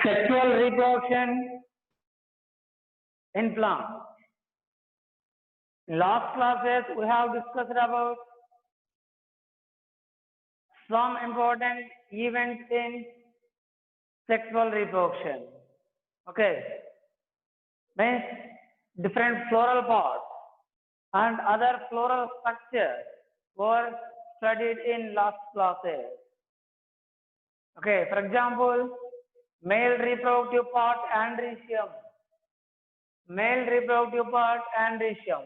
Sexual reproduction in plants. In last classes, we have discussed about some important events in sexual reproduction. Okay, means different floral parts and other floral structures were studied in last classes. Okay, for example, male reproductive part androecium. Male reproductive part androecium.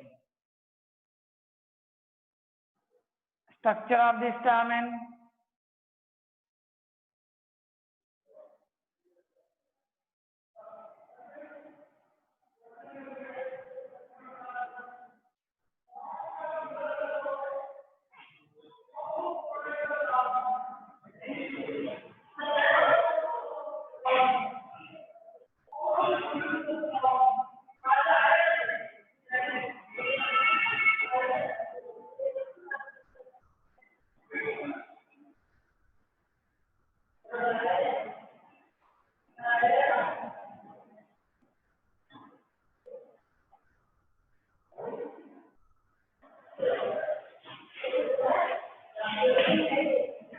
Structure of the stamen.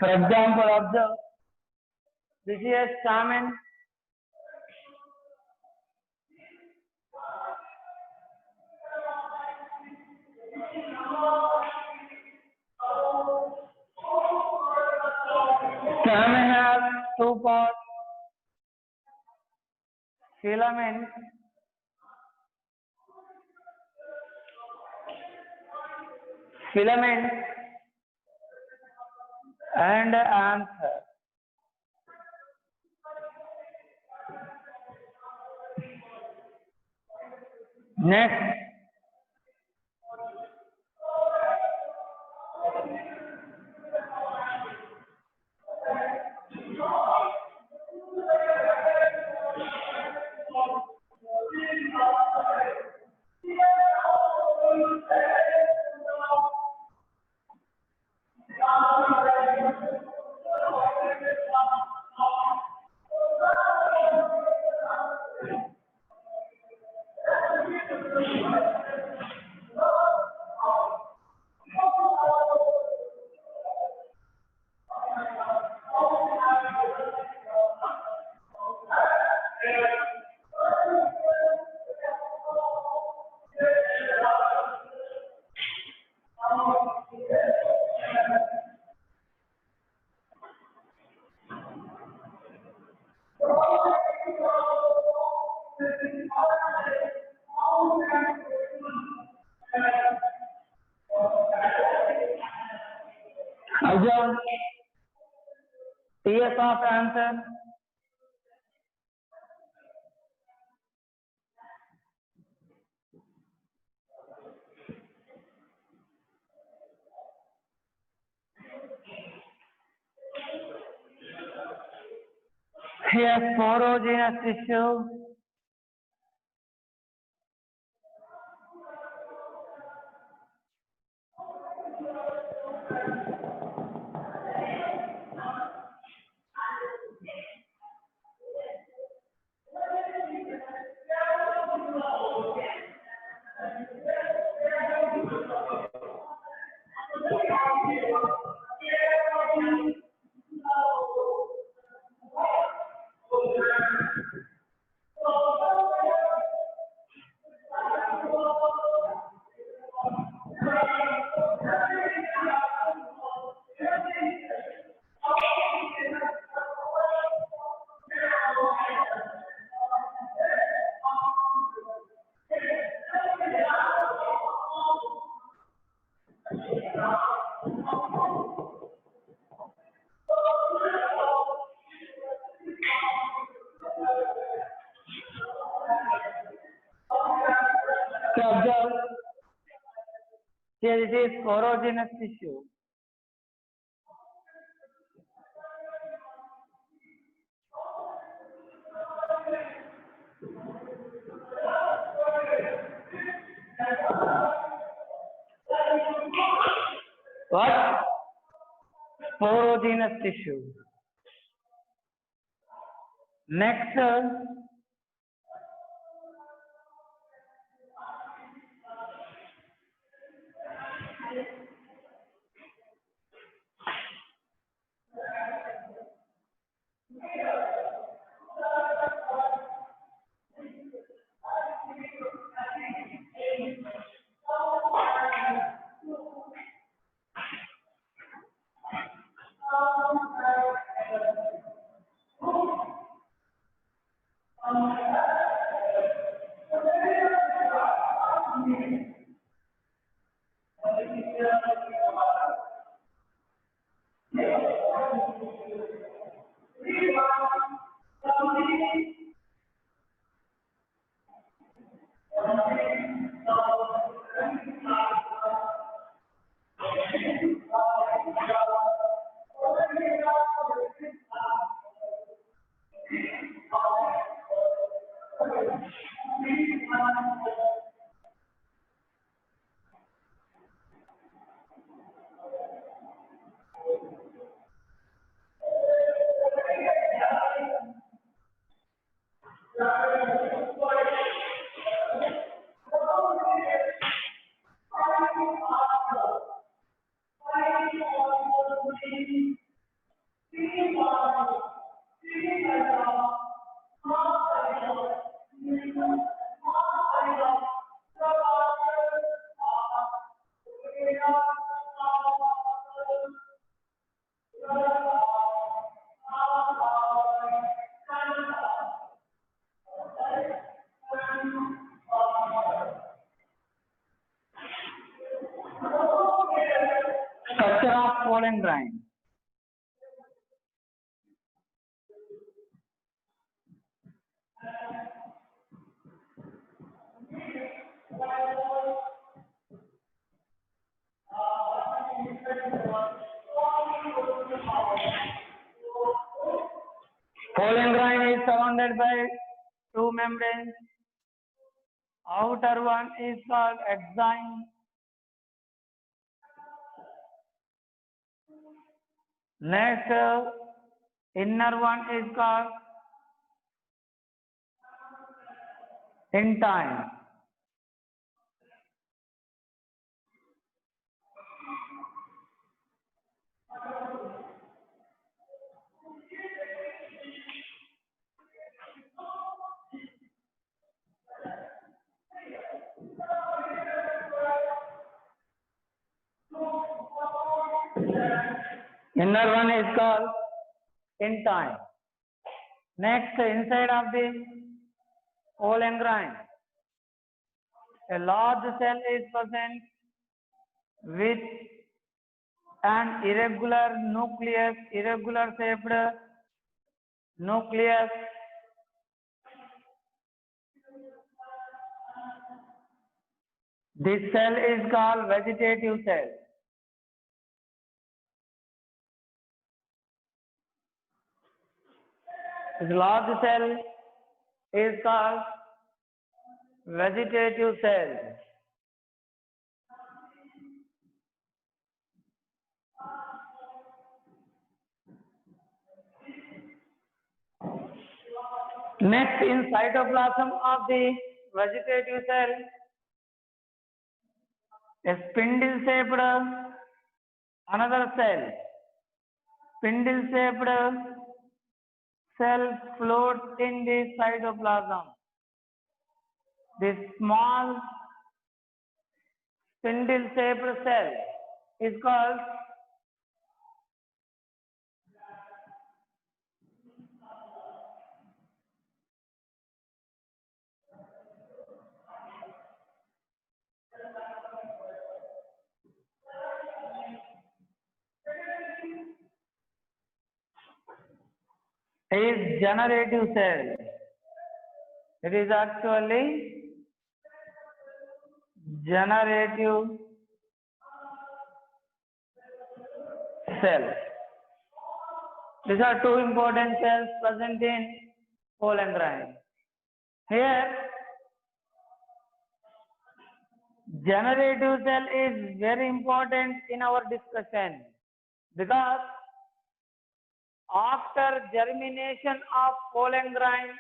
For example, observe, this is a stamen. Stamen has two parts, filament and anther. Next, observe TS of anther. Here, sporogenous tissue. So observe, here it is sporogenous tissue. What? Sporogenous tissue. Next, structure of pollen grain. Pollen grain is surrounded by two membranes. Outer one is called exine. Next, inner one is called intine. Inner one is called intine. Next, inside of the pollen grain, a large cell is present with an irregular nucleus, irregular shaped nucleus. This cell is called vegetative cell. This large cell is called vegetative cell. Next, in cytoplasm of the vegetative cell, a spindle shaped another cell. Spindle shaped cell floats in the cytoplasm. This small spindle shaped cell is called generative cell. It is actually generative cell. These are two important cells present in pollen grain. Here, generative cell is very important in our discussion because after germination of pollen grain,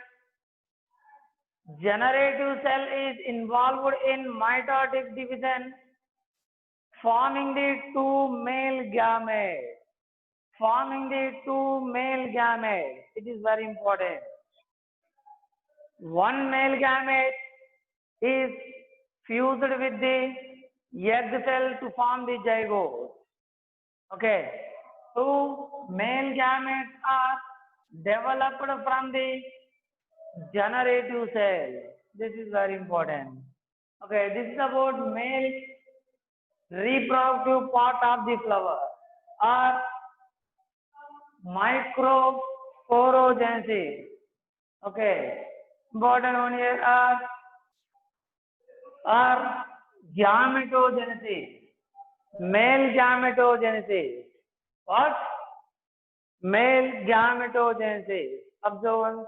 generative cell is involved in mitotic division, forming the two male gametes. Forming the two male gametes. It is very important. One male gamete is fused with the egg cell to form the zygote. Okay. Two male gametes are developed from the generative cell. This is very important. Okay, this is about male reproductive part of the flower or microsporogenesis. Okay, important one here are gametogenesis. Male gametogenesis. What? Male gametogenesis. Observe.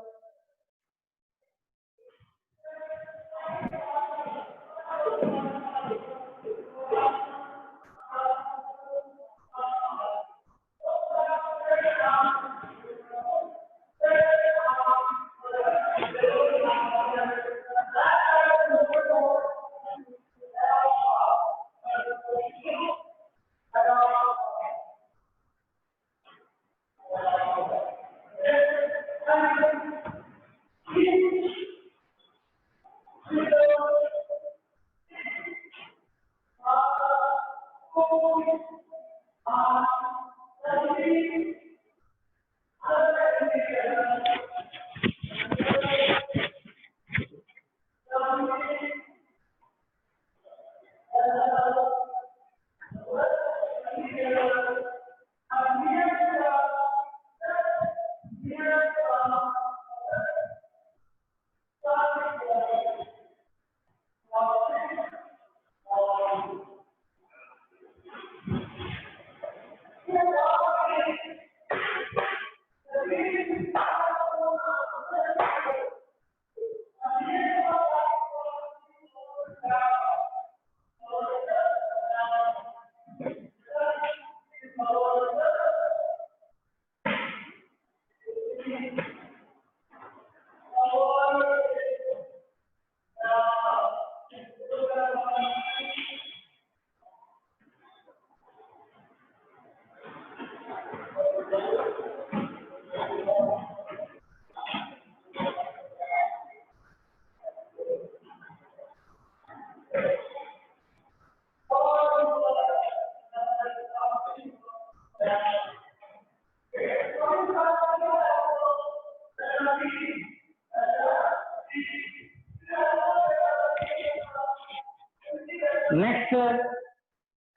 Next,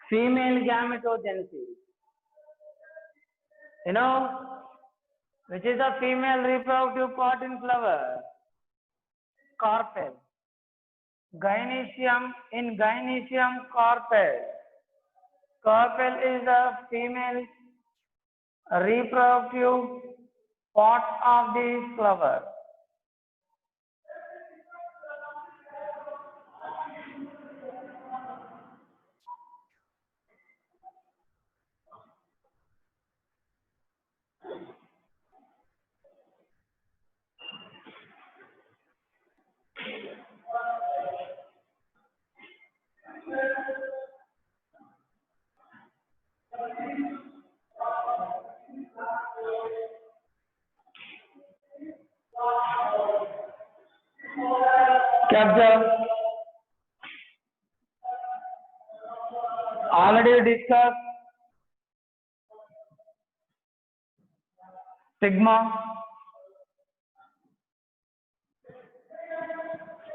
female gametogenesis. You know, which is the female reproductive part in flower? Carpel. Gynoecium, in Gynoecium carpel. Carpel is the female reproductive part of the flower. Capture. Already discussed stigma,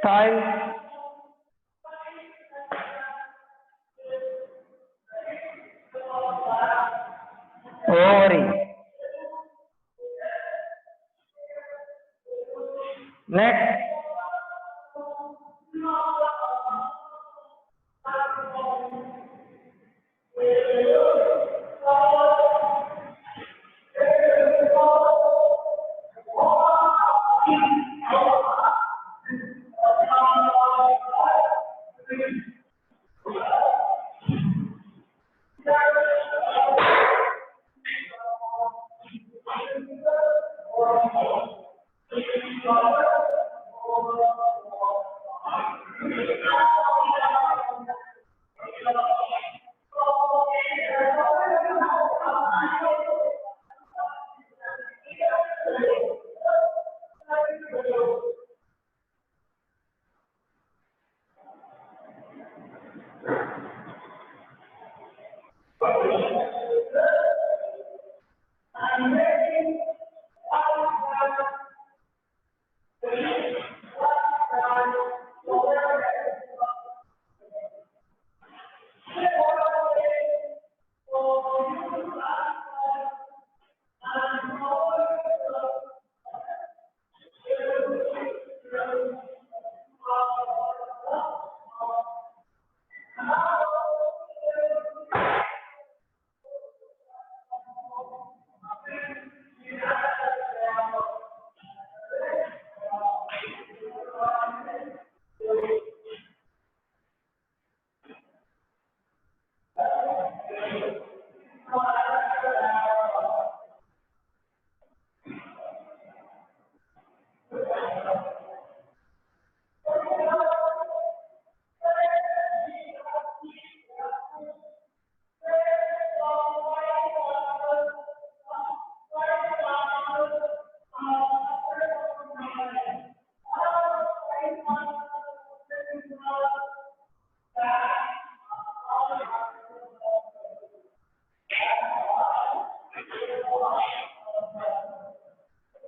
style, ovary. Next,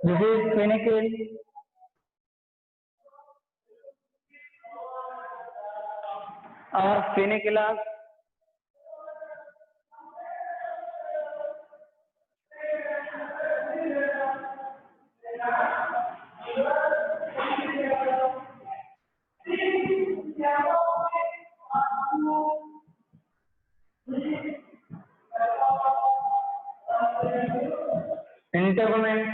This is funicle. Or funiculus. Integument.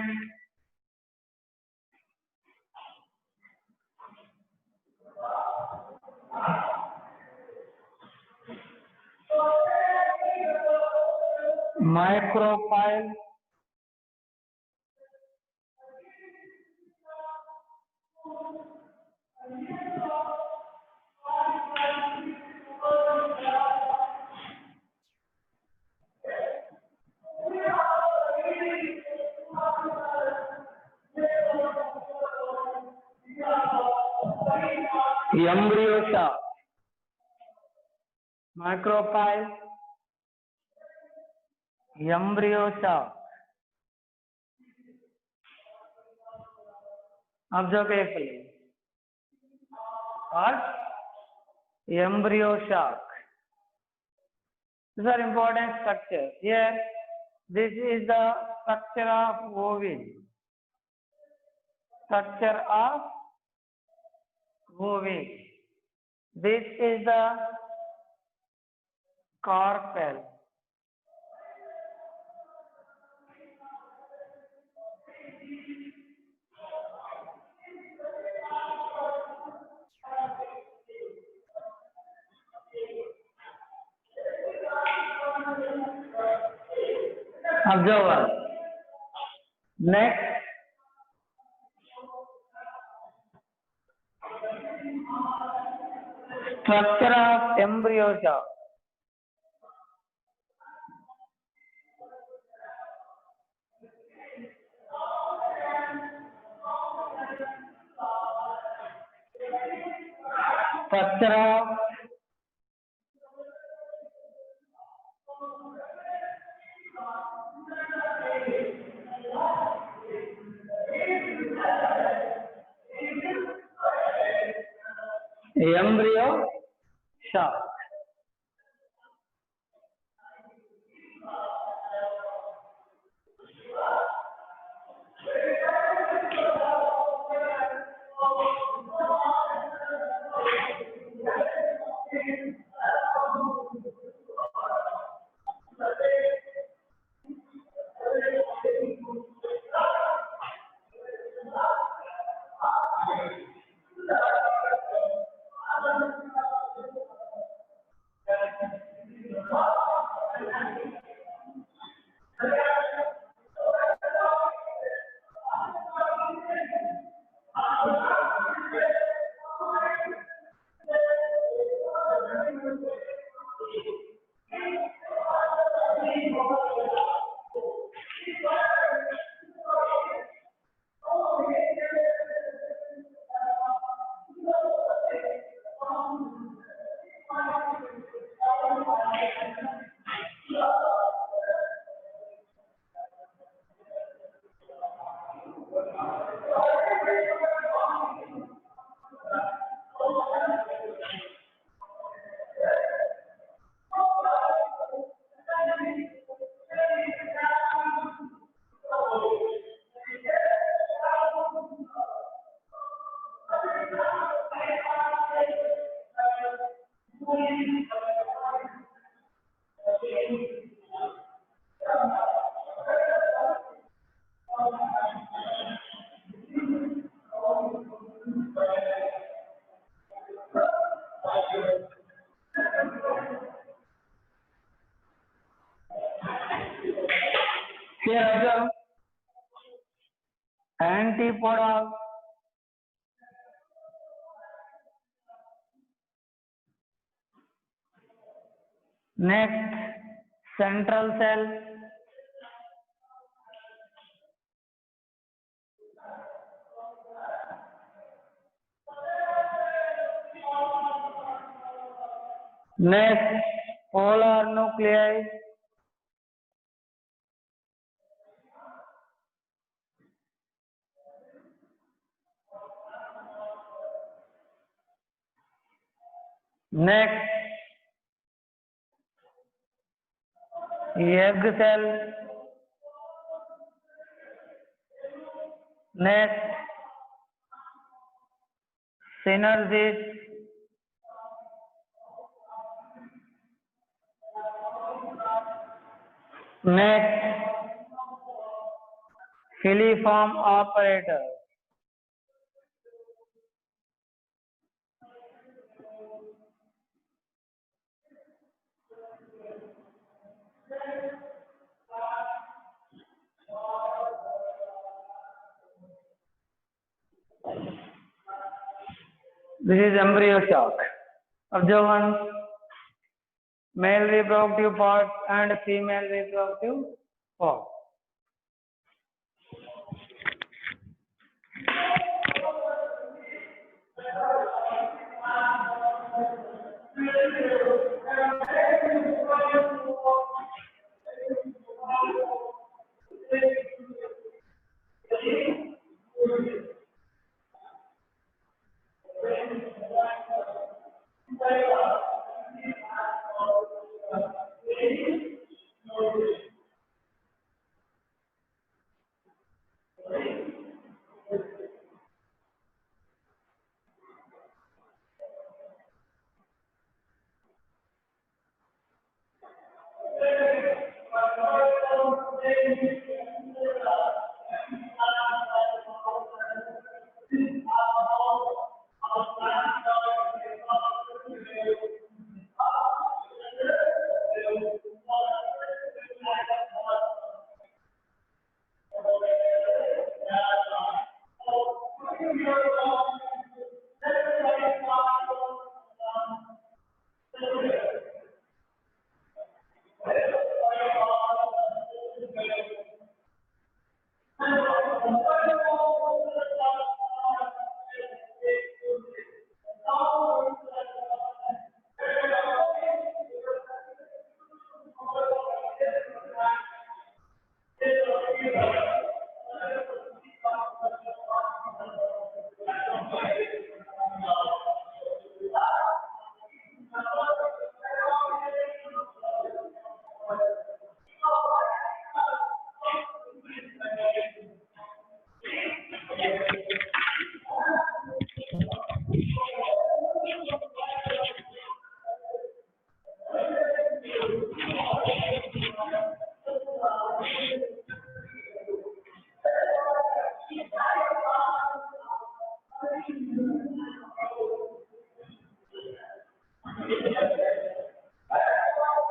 Micropyle. Embryo sac. Micropyle. Embryo sac. Observe carefully. What? Embryo sac. These are important structures. Here, this is the structure of ovule. Structure of ovule. This is the carpel. Observe. Next, structure of embryo sac. Structure of embryo sac. Antipoda. Next, central cell. Next, polar nuclei. Next, egg cell. Next, synergis. Next, filiform apparatus. This is embryo shock. Observe one, male reproductive part and female reproductive part.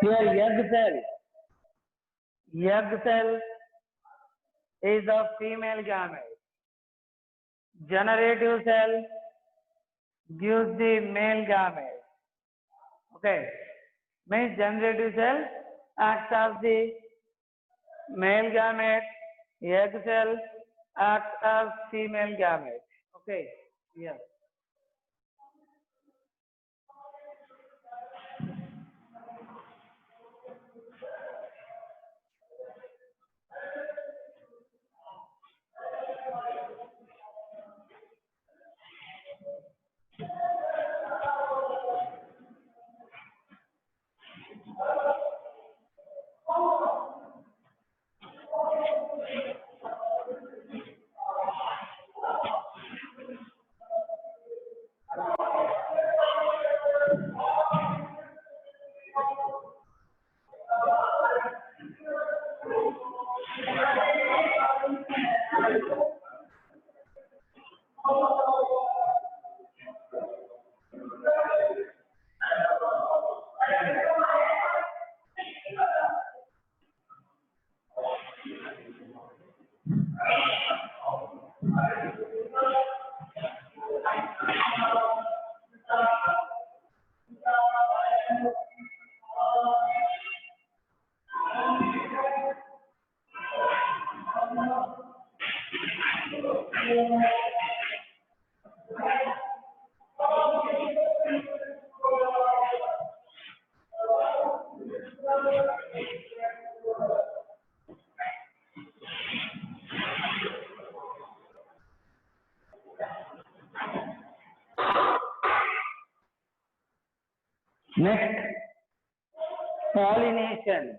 Here, egg cell is a female gamete. Generative cell gives the male gamete. Okay, means generative cell acts as the male gamete, egg cell acts as female gamete. Okay, yes. Next, pollination.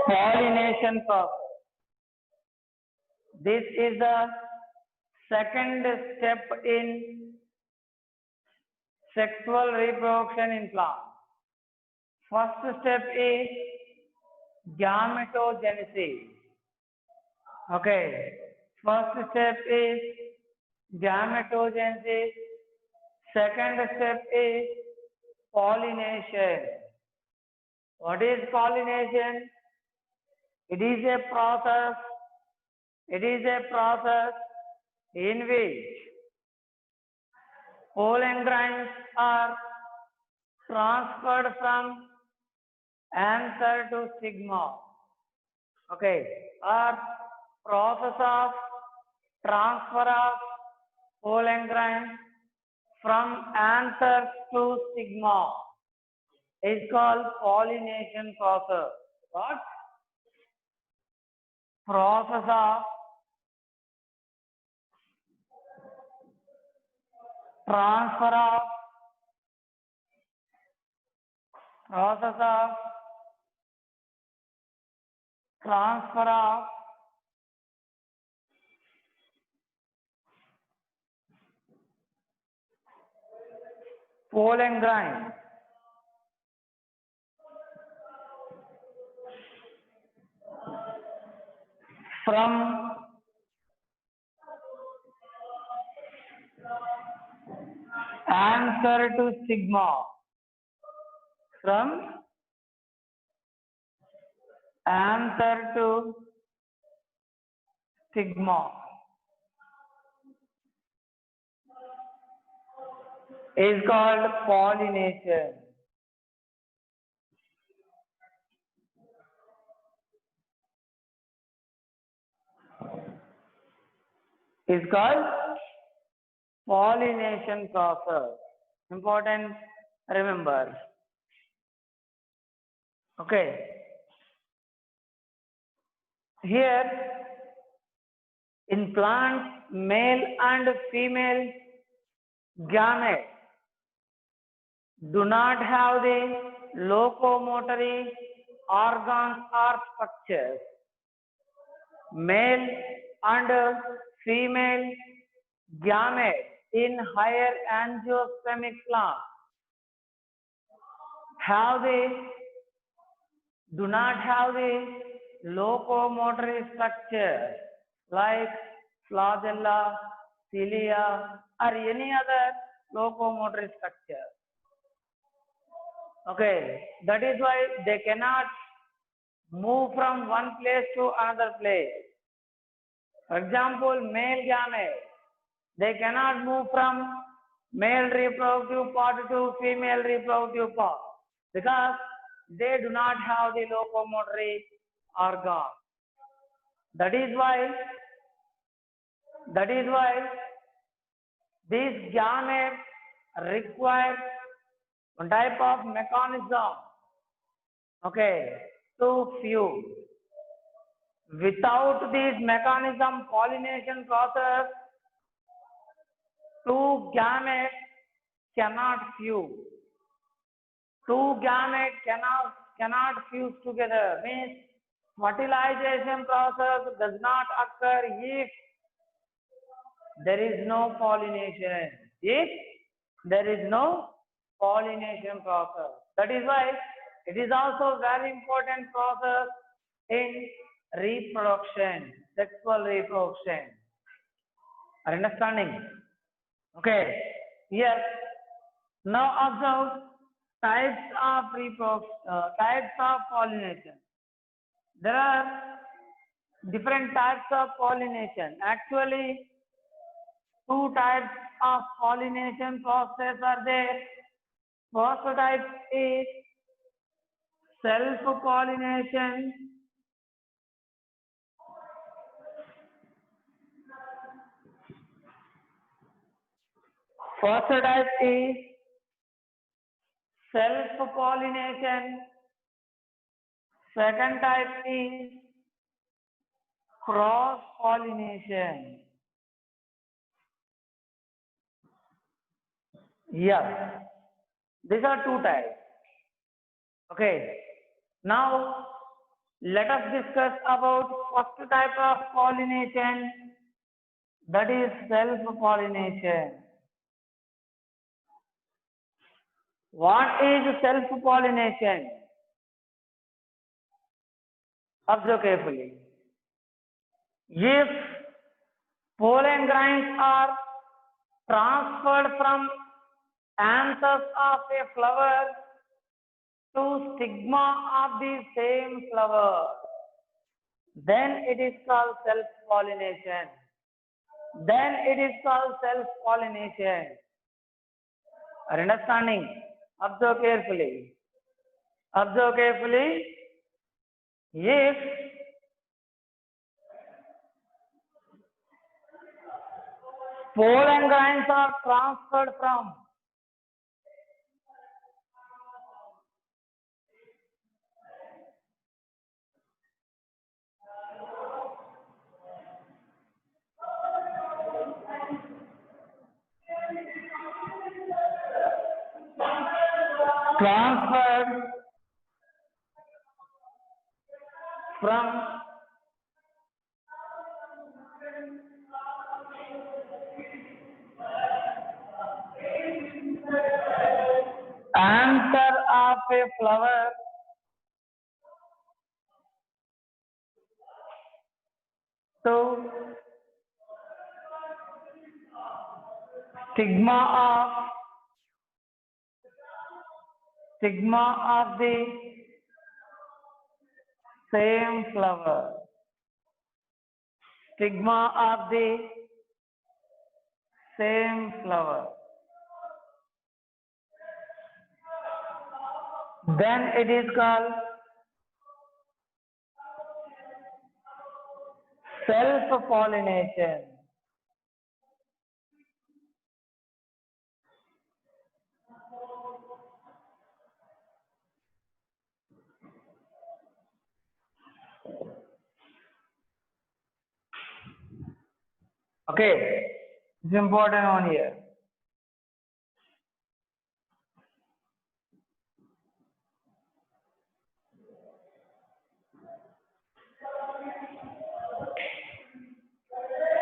Pollination process. This is the second step in sexual reproduction in plants. First step is gametogenesis. Okay. First step is gametogenesis. Second step is pollination. What is pollination? It is a process in which pollen grains are transferred from anther to stigma. Okay, or process of transfer of pollen grains from anther to stigma is called pollination process. What? Process of transfer of pollen grains from anther to stigma. From anther to stigma is called pollination. Is called pollination process. Important, remember. Okay. Here in plants, male and female gametes do not have the locomotory organs or structures. Male and female gametes in higher angiospermic plants do not have the locomotory structure like flagella, cilia, or any other locomotory structure. Okay, that is why they cannot move from one place to another place. For example, male gametes, they cannot move from male reproductive part to female reproductive part because they do not have the locomotory organ. That is why these gametes require one type of mechanism, okay, to fuse. Without this mechanism, pollination process, two gametes cannot fuse. Two gametes cannot fuse together. Means fertilization process does not occur if there is no pollination. If there is no pollination process. That is why it is also very important process in reproduction, sexual reproduction. Are you understanding? Okay. Here, now observe types of pollination. There are different types of pollination. Actually, two types of pollination process are there. First type is self-pollination. First type is self-pollination. Second type is cross-pollination. Yes, these are two types. Okay, now let us discuss about first type of pollination, that is self-pollination. What is self-pollination? Observe carefully. If pollen grains are transferred from anthers of a flower to stigma of the same flower, then it is called self-pollination. Then it is called self-pollination. Are you understanding? Observe carefully. Observe carefully. If pollen grains are transferred from from anther of a flower to stigma of the same flower. Stigma of the same flower. Then it is called self-pollination. Okay, it's important on here.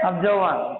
Observe one.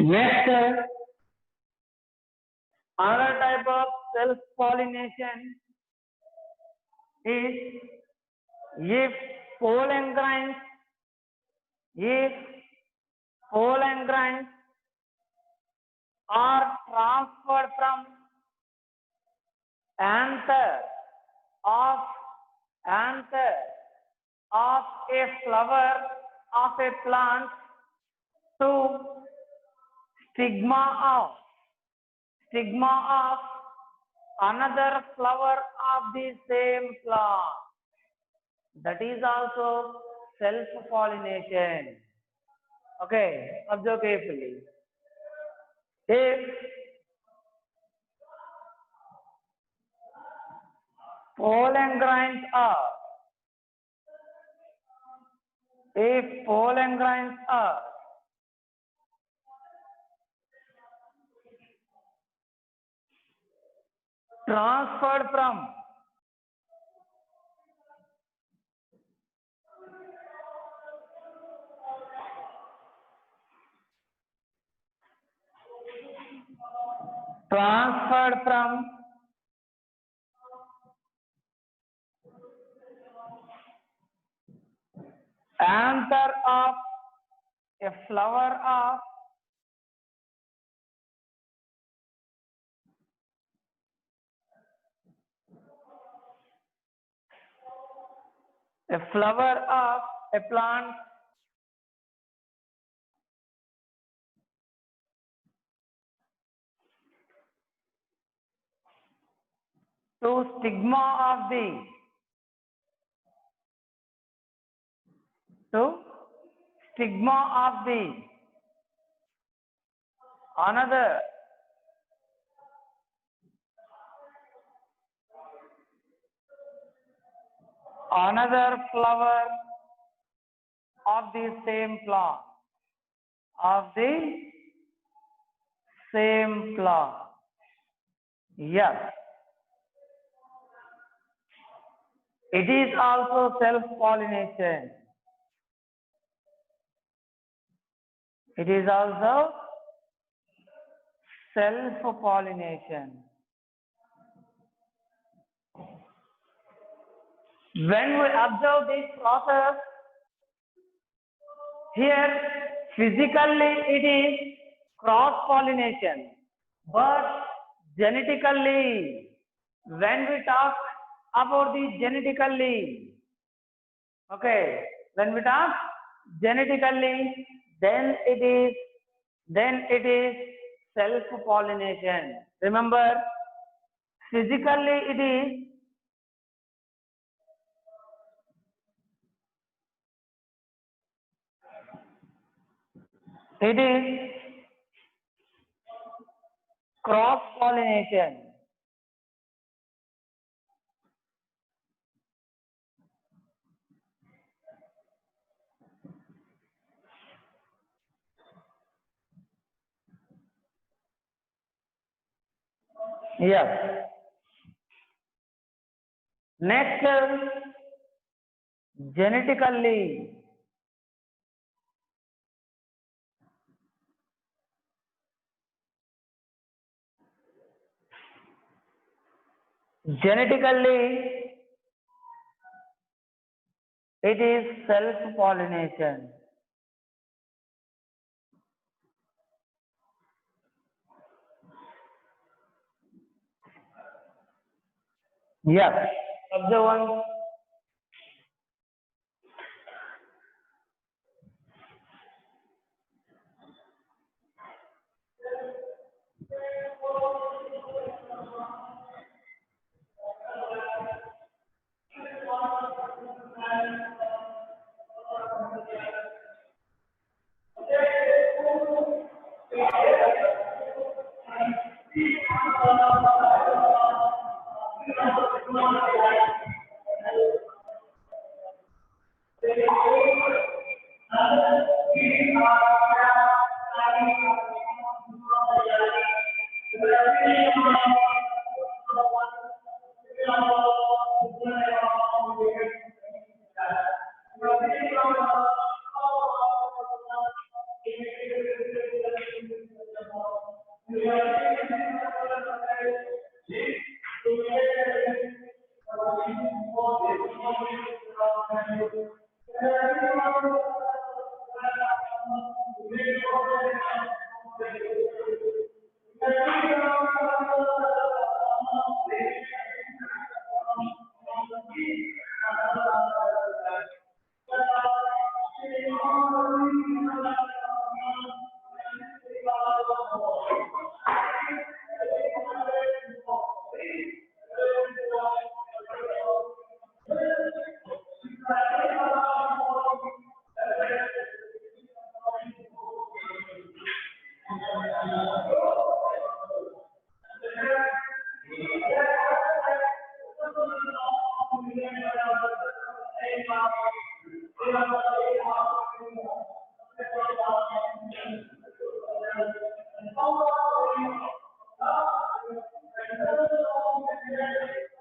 Next, another type of self-pollination is if pollen grains, if pollen grains are transferred from anther of a flower of a plant to stigma of another flower of the same plant. That is also self-pollination. Okay, observe carefully. If pollen grains are, if pollen grains are transferred from anther of a flower of a plant to stigma of the another flower of the same plant, Yes, it is also self-pollination. It is also self-pollination. When we observe this process, here physically it is cross-pollination, but genetically, when we talk about the genetically, okay, when we talk genetically, then it is self-pollination. Remember, physically it is cross-pollination. Yes. Next, genetically. Genetically, it is self-pollination. Yes. Observe one.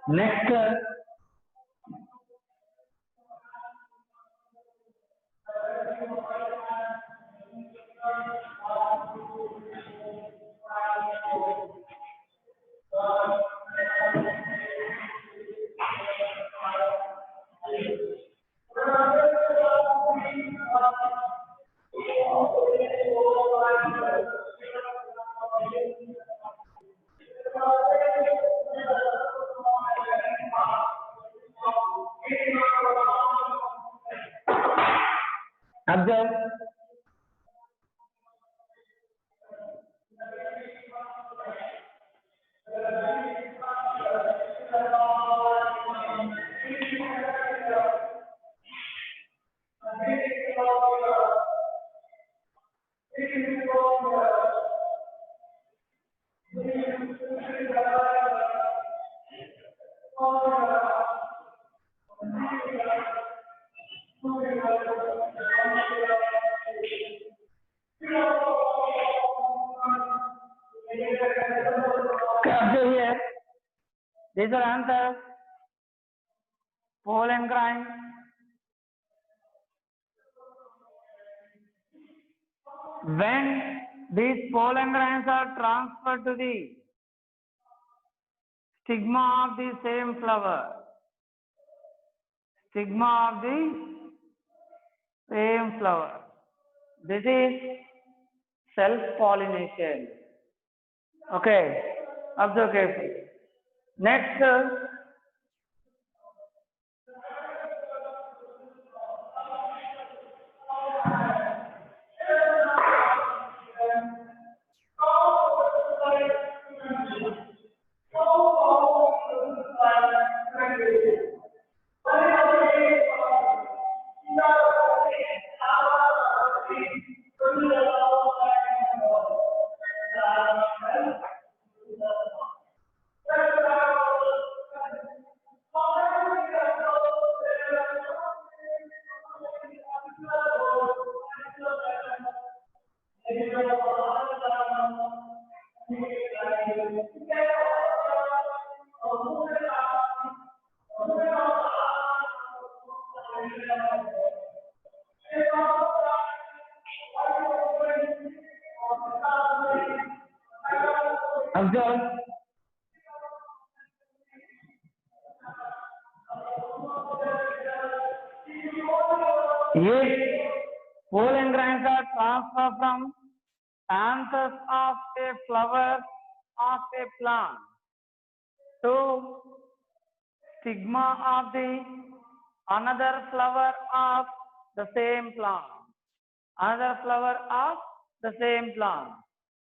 Next, observe. Observe here. These are answers. Pole and grind. When these pollen grains are transferred to the stigma of the same flower, this is self-pollination. Okay, observe carefully. Next, observe. If pollen grains are transferred from anthers of a flower of a plant to stigma of the another flower of the same plant,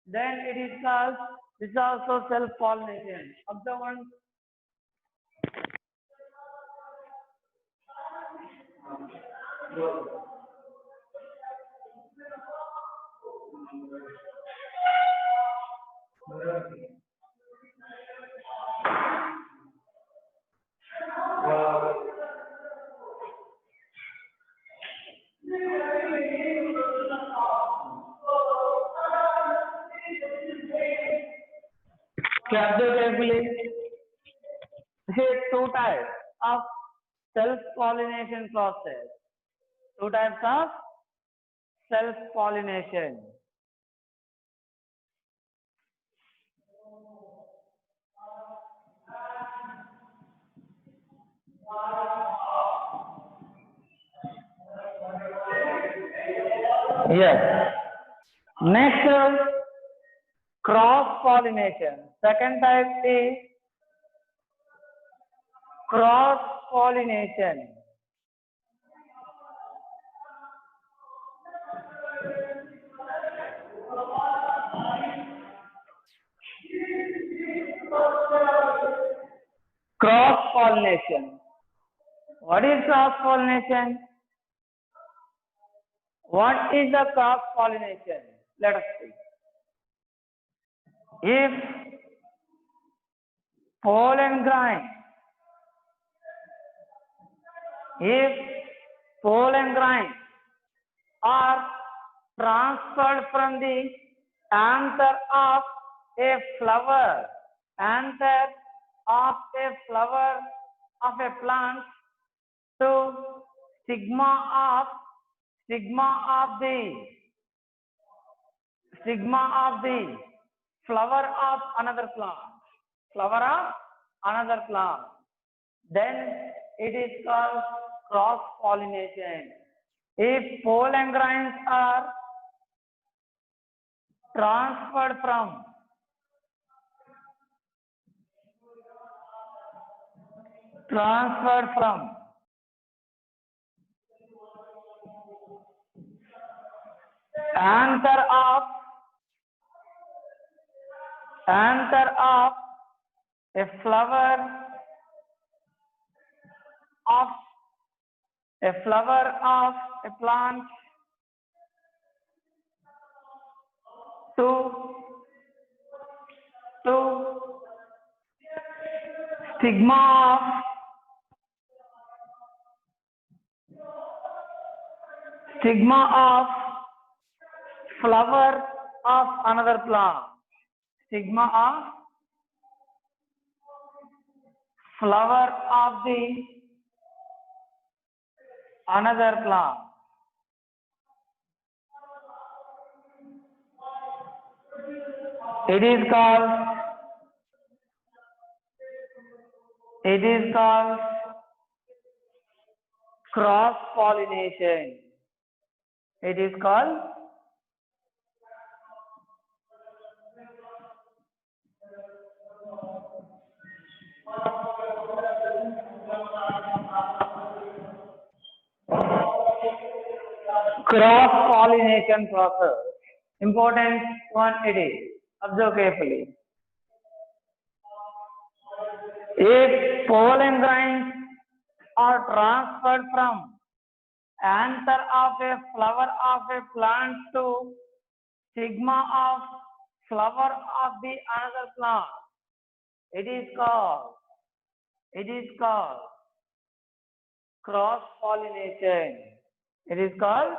then it is called, this is also self-pollination. Observe one. Observe carefully. Here two types of self-pollination process. Two types of self-pollination. Yes. Next, cross-pollination. Second type is cross-pollination. Cross-pollination. What is cross-pollination? What is the cross-pollination? Let us see. If pollen grain If pollen grains are transferred from the anther of a flower, anther of a flower of a plant to stigma of the flower of another plant, then it is called cross pollination. If pollen grains are transferred from anther of a flower of a plant to stigma of flower of another plant. Stigma of flower of the another plant. It is called cross pollination. It is called cross pollination process. Important one it is. Observe carefully. If pollen grains are transferred from anther of a flower of a plant to stigma of flower of the another plant, it is called cross pollination. It is called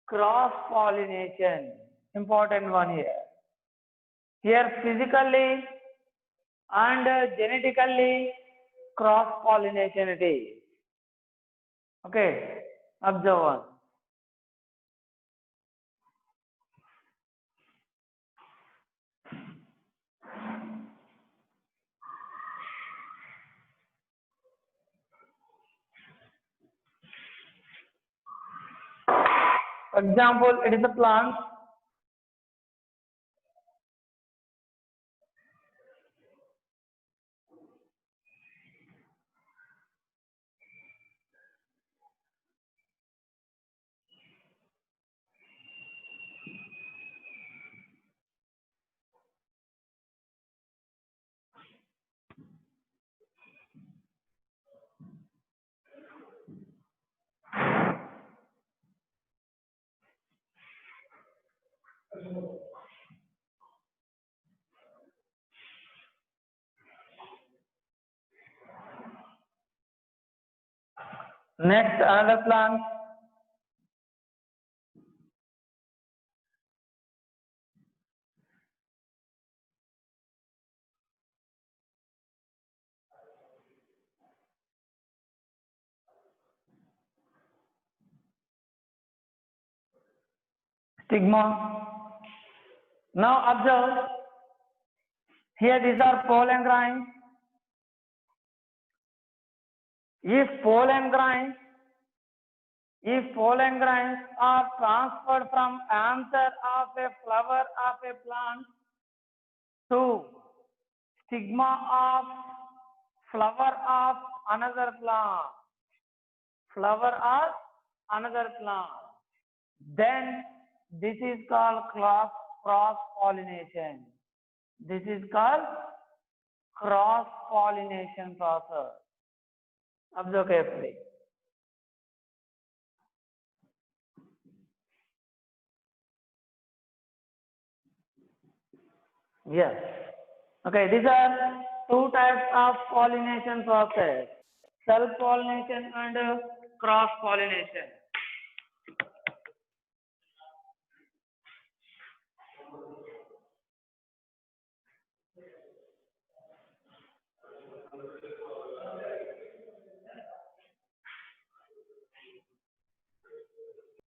cross pollination. Important one here. Here physically and genetically cross pollination it is. Okay, observe one. For example, it is a plant. Next, another plant. Stigma. Now observe. Here these are pollen grains. If pollen grains are transferred from anther of a flower of a plant to stigma of flower of another plant, then this is called cross pollination. This is called cross pollination process. Observe carefully. Yes. Okay, these are two types of pollination process. self pollination and cross pollination.